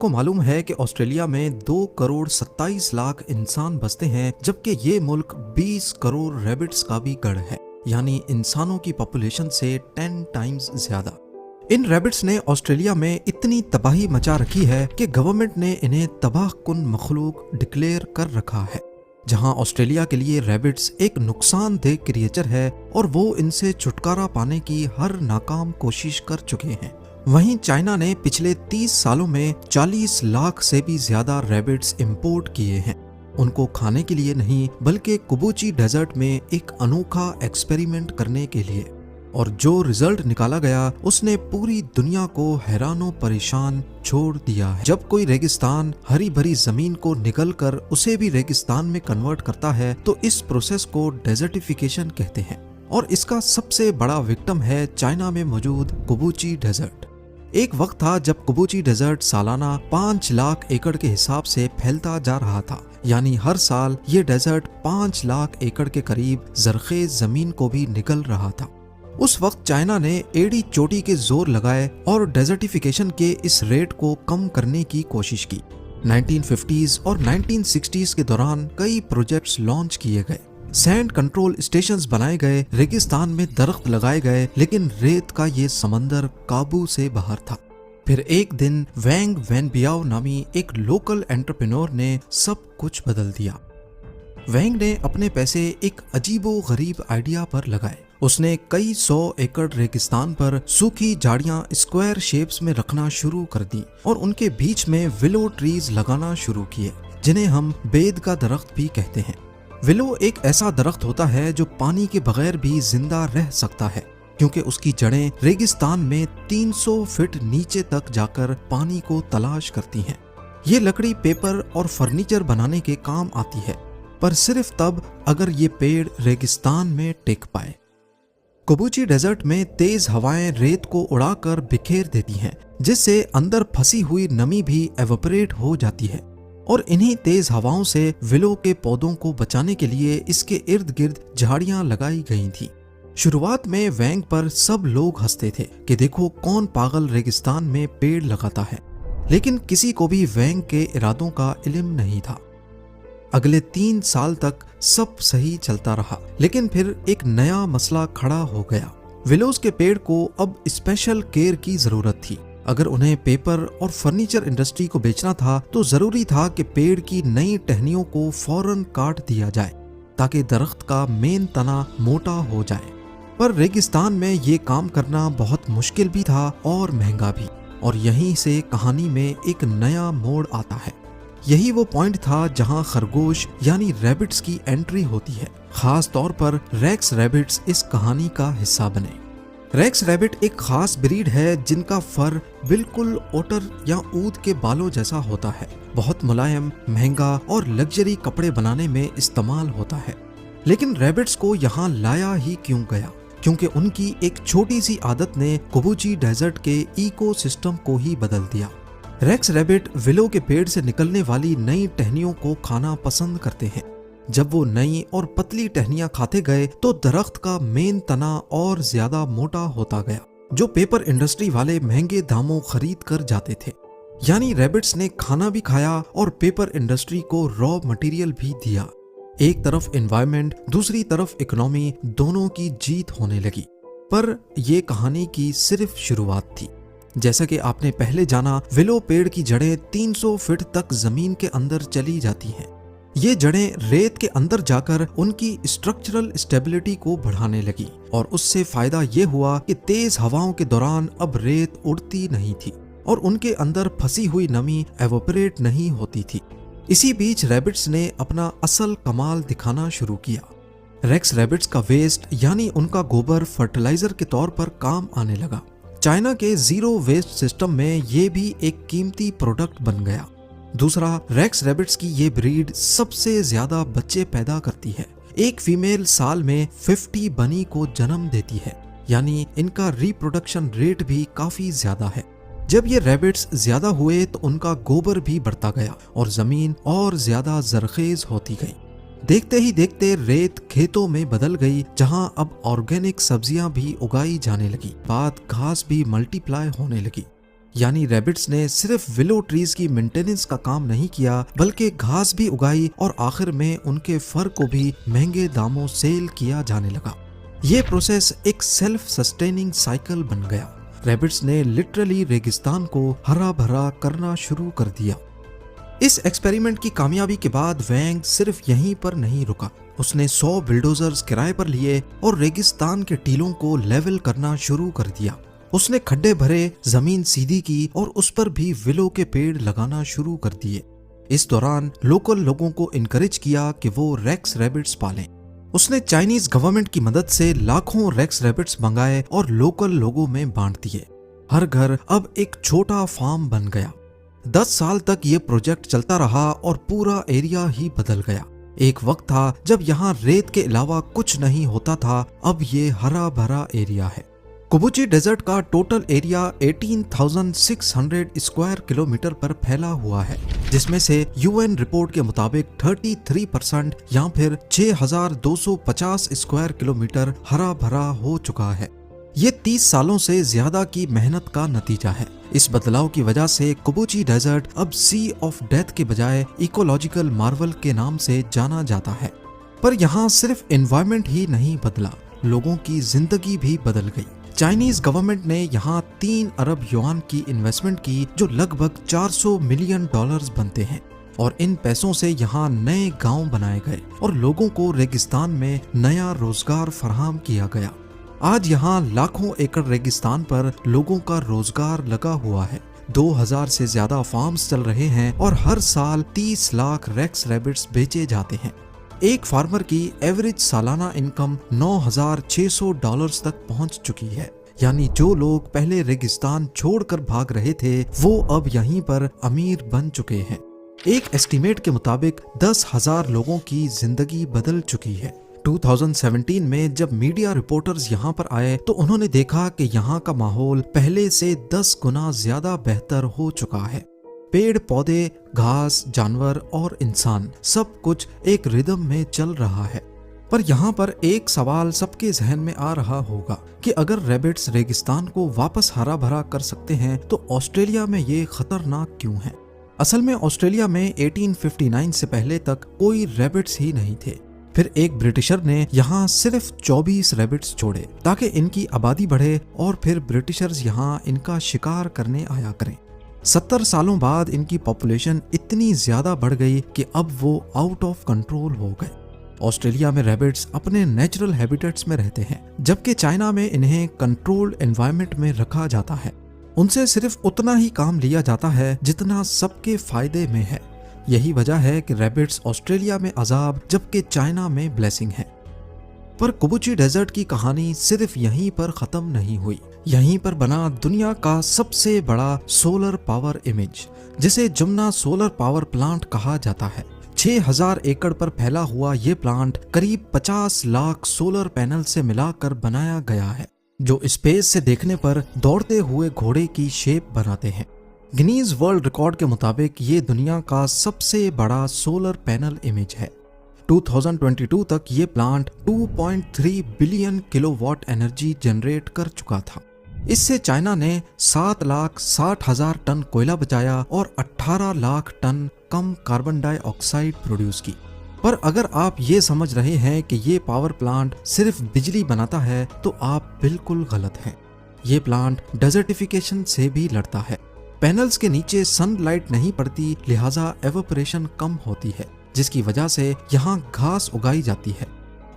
को मालूम है कि ऑस्ट्रेलिया में 2 करोड़ 27 लाख इंसान बसते हैं, जबकि ये मुल्क 20 करोड़ रैबिट्स का भी गढ़ है, यानी इंसानों की पॉपुलेशन से 10 टाइम्स ज्यादा। इन रैबिट्स ने ऑस्ट्रेलिया में इतनी तबाही मचा रखी है कि गवर्नमेंट ने इन्हें तबाहकुन मखलूक डिक्लेयर कर रखा है। जहां ऑस्ट्रेलिया के लिए रैबिट्स एक नुकसानदेह क्रिएचर है और वो इनसे छुटकारा पाने की हर नाकाम कोशिश कर चुके हैं, वहीं चाइना ने पिछले 30 सालों में 40 लाख से भी ज्यादा रैबिट्स इंपोर्ट किए हैं, उनको खाने के लिए नहीं बल्कि कुबूची डेजर्ट में एक अनोखा एक्सपेरिमेंट करने के लिए। और जो रिजल्ट निकाला गया उसने पूरी दुनिया को हैरानो परेशान छोड़ दिया है। जब कोई रेगिस्तान हरी भरी जमीन को निगल कर उसे भी रेगिस्तान में कन्वर्ट करता है तो इस प्रोसेस को डेजर्टिफिकेशन कहते हैं, और इसका सबसे बड़ा विक्टिम है चाइना में मौजूद कुबूची डेजर्ट। एक वक्त था जब कुबूची डेजर्ट सालाना 5 लाख एकड़ के हिसाब से फैलता जा रहा था, यानी हर साल ये डेजर्ट 5 लाख एकड़ के करीब जरखेज जमीन को भी निगल रहा था। उस वक्त चाइना ने एड़ी चोटी के जोर लगाए और डेजर्टिफिकेशन के इस रेट को कम करने की कोशिश की। 1950s और 1960s के दौरान कई प्रोजेक्ट्स लॉन्च किए गए, सैंड कंट्रोल स्टेशंस बनाए गए, रेगिस्तान में दरख्त लगाए गए, लेकिन रेत का ये समंदर काबू से बाहर था। फिर एक दिन वैंग वैनबियाओ नामी एक लोकल एंटरप्रेन्योर ने सब कुछ बदल दिया। वैंग ने अपने पैसे एक अजीबो गरीब आइडिया पर लगाए। उसने कई 100 एकड़ रेगिस्तान पर सूखी झाड़ियां स्क्वायर शेप्स में रखना शुरू कर दी और उनके बीच में विलो ट्रीज लगाना शुरू किए, जिन्हें हम बेद का दरख्त भी कहते हैं। विलो एक ऐसा दरख्त होता है जो पानी के बगैर भी जिंदा रह सकता है, क्योंकि उसकी जड़ें रेगिस्तान में 300 फीट नीचे तक जाकर पानी को तलाश करती हैं। ये लकड़ी पेपर और फर्नीचर बनाने के काम आती है, पर सिर्फ तब अगर ये पेड़ रेगिस्तान में टिक पाए। कुबूची डेजर्ट में तेज हवाएं रेत को उड़ाकर बिखेर देती हैं, जिससे अंदर फंसी हुई नमी भी एवोपरेट हो जाती है, और इन्हीं तेज हवाओं से विलो के पौधों को बचाने के लिए इसके इर्द गिर्द झाड़ियां लगाई गई थी। शुरुआत में वैंग पर सब लोग हंसते थे कि देखो कौन पागल रेगिस्तान में पेड़ लगाता है, लेकिन किसी को भी वैंग के इरादों का इल्म नहीं था। अगले 3 साल तक सब सही चलता रहा, लेकिन फिर एक नया मसला खड़ा हो गया। विलोज के पेड़ को अब स्पेशल केयर की जरूरत थी। अगर उन्हें पेपर और फर्नीचर इंडस्ट्री को बेचना था तो जरूरी था कि पेड़ की नई टहनियों को फौरन काट दिया जाए ताकि दरख्त का मेन तना मोटा हो जाए। पर रेगिस्तान में ये काम करना बहुत मुश्किल भी था और महंगा भी, और यहीं से कहानी में एक नया मोड़ आता है। यही वो पॉइंट था जहां खरगोश यानी रैबिट्स की एंट्री होती है। खास तौर पर रेक्स रैबिट्स इस कहानी का हिस्सा बने। रेक्स रैबिट एक खास ब्रीड है जिनका फर बिल्कुल ओटर या ऊद के बालों जैसा होता है, बहुत मुलायम, महंगा और लग्जरी कपड़े बनाने में इस्तेमाल होता है। लेकिन रैबिट्स को यहाँ लाया ही क्यों गया? क्योंकि उनकी एक छोटी सी आदत ने कुबूची डेजर्ट के इकोसिस्टम को ही बदल दिया। रेक्स रैबिट विलो के पेड़ से निकलने वाली नई टहनियों को खाना पसंद करते हैं। जब वो नई और पतली टहनियां खाते गए तो दरख्त का मेन तना और ज्यादा मोटा होता गया, जो पेपर इंडस्ट्री वाले महंगे दामों खरीद कर जाते थे। यानी रैबिट्स ने खाना भी खाया और पेपर इंडस्ट्री को रॉ मटेरियल भी दिया। एक तरफ एनवायरनमेंट, दूसरी तरफ इकोनॉमी, दोनों की जीत होने लगी। पर यह कहानी की सिर्फ शुरुआत थी। जैसा कि आपने पहले जाना, विलो पेड़ की जड़ें 300 फीट तक जमीन के अंदर चली जाती हैं। ये जड़ें रेत के अंदर जाकर उनकी स्ट्रक्चरल स्टेबिलिटी को बढ़ाने लगी, और उससे फायदा ये हुआ कि तेज हवाओं के दौरान अब रेत उड़ती नहीं थी और उनके अंदर फंसी हुई नमी एवोपरेट नहीं होती थी। इसी बीच रैबिट्स ने अपना असल कमाल दिखाना शुरू किया। रेक्स रैबिट्स का वेस्ट यानी उनका गोबर फर्टिलाइजर के तौर पर काम आने लगा। चाइना के जीरो वेस्ट सिस्टम में ये भी एक कीमती प्रोडक्ट बन गया। दूसरा, रेक्स रैबिट्स की ये ब्रीड सबसे ज्यादा बच्चे पैदा करती है। एक फीमेल साल में 50 बनी को जन्म देती है, यानी इनका रिप्रोडक्शन रेट भी काफी ज्यादा है। जब ये रैबिट्स ज्यादा हुए तो उनका गोबर भी बढ़ता गया और जमीन और ज्यादा जरखेज होती गई। देखते ही देखते रेत खेतों में बदल गई, जहां अब ऑर्गेनिक सब्जियां भी उगाई जाने लगी। बाद घास भी मल्टीप्लाई होने लगी। यानी रैबिट्स ने सिर्फ विलो ट्रीज की मेंटेनेंस का काम नहीं किया, बल्कि घास भी उगाई और आखिर में उनके फर को भी महंगे दामों सेल किया जाने लगा। ये प्रोसेस एक सेल्फ सस्टेनिंग साइकिल बन गया। रैबिट्स ने लिटरली रेगिस्तान को हरा भरा करना शुरू कर दिया। इस एक्सपेरिमेंट की कामयाबी के बाद वैंग सिर्फ यहीं पर नहीं रुका। उसने 100 बिल्डोजर्स किराए पर लिए और रेगिस्तान के टीलों को लेवल करना शुरू कर दिया। उसने खड्डे भरे, जमीन सीधी की और उस पर भी विलो के पेड़ लगाना शुरू कर दिए। इस दौरान लोकल लोगों को इनकरेज किया कि वो रेक्स रैबिट्स पालें। उसने चाइनीज गवर्नमेंट की मदद से लाखों रेक्स रैबिट्स मंगाए और लोकल लोगों में बांट दिए। हर घर अब एक छोटा फार्म बन गया। 10 साल तक ये प्रोजेक्ट चलता रहा और पूरा एरिया ही बदल गया। एक वक्त था जब यहाँ रेत के अलावा कुछ नहीं होता था, अब ये हरा भरा एरिया है। कुबुची डेजर्ट का टोटल एरिया 18,600 स्क्वायर किलोमीटर पर फैला हुआ है, जिसमें से यूएन रिपोर्ट के मुताबिक 33% या फिर 6,250 स्क्वायर किलोमीटर हरा भरा हो चुका है। ये 30 सालों से ज्यादा की मेहनत का नतीजा है। इस बदलाव की वजह से कुबुची डेजर्ट अब सी ऑफ डेथ के बजाय इकोलॉजिकल मार्वल के नाम से जाना जाता है। पर यहाँ सिर्फ एनवायरनमेंट ही नहीं बदला, लोगों की जिंदगी भी बदल गई। चाइनीज गवर्नमेंट ने यहाँ 3 अरब युआन की इन्वेस्टमेंट की, जो लगभग $400 मिलियन बनते हैं, और इन पैसों से यहाँ नए गांव बनाए गए और लोगों को रेगिस्तान में नया रोजगार फराहम किया गया। आज यहाँ लाखों एकड़ रेगिस्तान पर लोगों का रोजगार लगा हुआ है। 2000 से ज्यादा फार्म्स चल रहे हैं और हर साल 30 लाख रेक्स रैबिट्स बेचे जाते हैं। एक फार्मर की एवरेज सालाना इनकम $9,600 तक पहुंच चुकी है। यानी जो लोग पहले रेगिस्तान छोड़कर भाग रहे थे, वो अब यहीं पर अमीर बन चुके हैं। एक एस्टीमेट के मुताबिक 10,000 लोगों की जिंदगी बदल चुकी है। 2017 में जब मीडिया रिपोर्टर्स यहाँ पर आए तो उन्होंने देखा कि यहाँ का माहौल पहले से 10 गुना ज्यादा बेहतर हो चुका है। पेड़ पौधे, घास, जानवर और इंसान सब कुछ एक रिदम में चल रहा है। पर यहाँ पर एक सवाल सबके जहन में आ रहा होगा कि अगर रैबिट्स रेगिस्तान को वापस हरा भरा कर सकते हैं तो ऑस्ट्रेलिया में ये खतरनाक क्यों है? असल में ऑस्ट्रेलिया में 1859 से पहले तक कोई रैबिट्स ही नहीं थे। फिर एक ब्रिटिशर ने यहाँ सिर्फ 24 रैबिट्स छोड़े ताकि इनकी आबादी बढ़े और फिर ब्रिटिशर्स यहाँ इनका शिकार करने आया करें। 70 सालों बाद इनकी पॉपुलेशन इतनी ज्यादा बढ़ गई कि अब वो आउट ऑफ कंट्रोल हो गए। ऑस्ट्रेलिया में रैबिट्स अपने नेचुरल हैबिटेट्स में रहते हैं, जबकि चाइना में इन्हें कंट्रोल्ड एनवायरनमेंट में रखा जाता है। उनसे सिर्फ उतना ही काम लिया जाता है जितना सबके फायदे में है। यही वजह है कि रैबिट्स ऑस्ट्रेलिया में अजाब जबकि चाइना में ब्लेसिंग है। पर कुबुची डेजर्ट की कहानी सिर्फ यहीं पर खत्म नहीं हुई। यहीं पर बना दुनिया का सबसे बड़ा सोलर पावर इमेज, जिसे जमुना सोलर पावर प्लांट कहा जाता है। 6000 एकड़ पर फैला हुआ ये प्लांट करीब 50 लाख सोलर पैनल से मिलाकर बनाया गया है, जो स्पेस से देखने पर दौड़ते हुए घोड़े की शेप बनाते हैं। गिनीज वर्ल्ड रिकॉर्ड के मुताबिक ये दुनिया का सबसे बड़ा सोलर पैनल इमेज है। 2022 तक ये plant 2.3 billion kilowatt energy generate कर चुका था। इससे चाइना ने 7,60,000 टन कोयला बचाया और 18 लाख टन कम कार्बन डाइऑक्साइड प्रोड्यूस की। पर अगर आप ये समझ रहे हैं कि ये पावर प्लांट सिर्फ बिजली बनाता है तो आप बिल्कुल गलत हैं। ये प्लांट डेजर्टिफिकेशन से भी लड़ता है। पैनल्स के नीचे सनलाइट नहीं पड़ती, लिहाजा एवोपरेशन कम होती है, जिसकी वजह से यहाँ घास उगाई जाती है।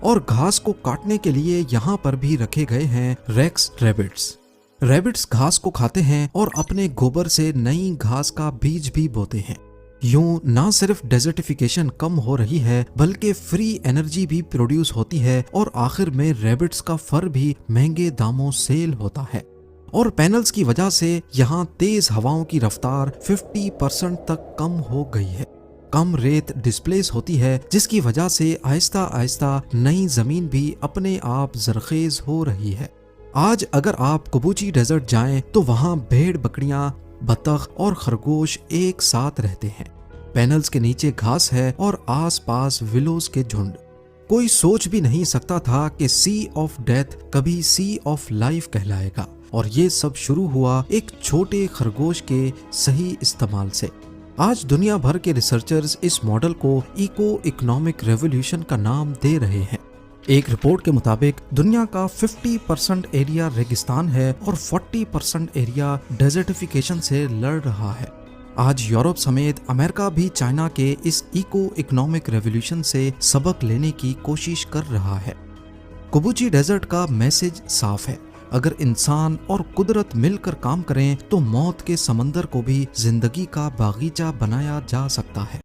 और घास को काटने के लिए यहाँ पर भी रखे गए हैं रेक्स रैबिट्स। रैबिट्स घास को खाते हैं और अपने गोबर से नई घास का बीज भी बोते हैं। यूं ना सिर्फ डेजर्टिफिकेशन कम हो रही है, बल्कि फ्री एनर्जी भी प्रोड्यूस होती है और आखिर में रैबिट्स का फर भी महंगे दामों सेल होता है। और पैनल्स की वजह से यहाँ तेज हवाओं की रफ्तार 50% तक कम हो गई है। कम रेत डिस्प्लेस होती है, जिसकी वजह से आहिस्ता आहिस्ता नई जमीन भी अपने आप जरखेज हो रही है। आज अगर आप कुबुची डेजर्ट जाएं तो वहाँ भेड़ बकरियां, बतख और खरगोश एक साथ रहते हैं। पैनल्स के नीचे घास है और आसपास विलोज के झुंड। कोई सोच भी नहीं सकता था कि सी ऑफ डेथ कभी सी ऑफ लाइफ कहलाएगा। और ये सब शुरू हुआ एक छोटे खरगोश के सही इस्तेमाल से। आज दुनिया भर के रिसर्चर्स इस मॉडल को इको इकोनॉमिक रेवोल्यूशन का नाम दे रहे हैं। एक रिपोर्ट के मुताबिक दुनिया का 50% एरिया रेगिस्तान है और 40% एरिया डेजर्टिफिकेशन से लड़ रहा है। आज यूरोप समेत अमेरिका भी चाइना के इस इको इकोनॉमिक रेवोल्यूशन से सबक लेने की कोशिश कर रहा है। कुबुची डेजर्ट का मैसेज साफ है, अगर इंसान और कुदरत मिलकर काम करें तो मौत के समंदर को भी जिंदगी का बागीचा बनाया जा सकता है।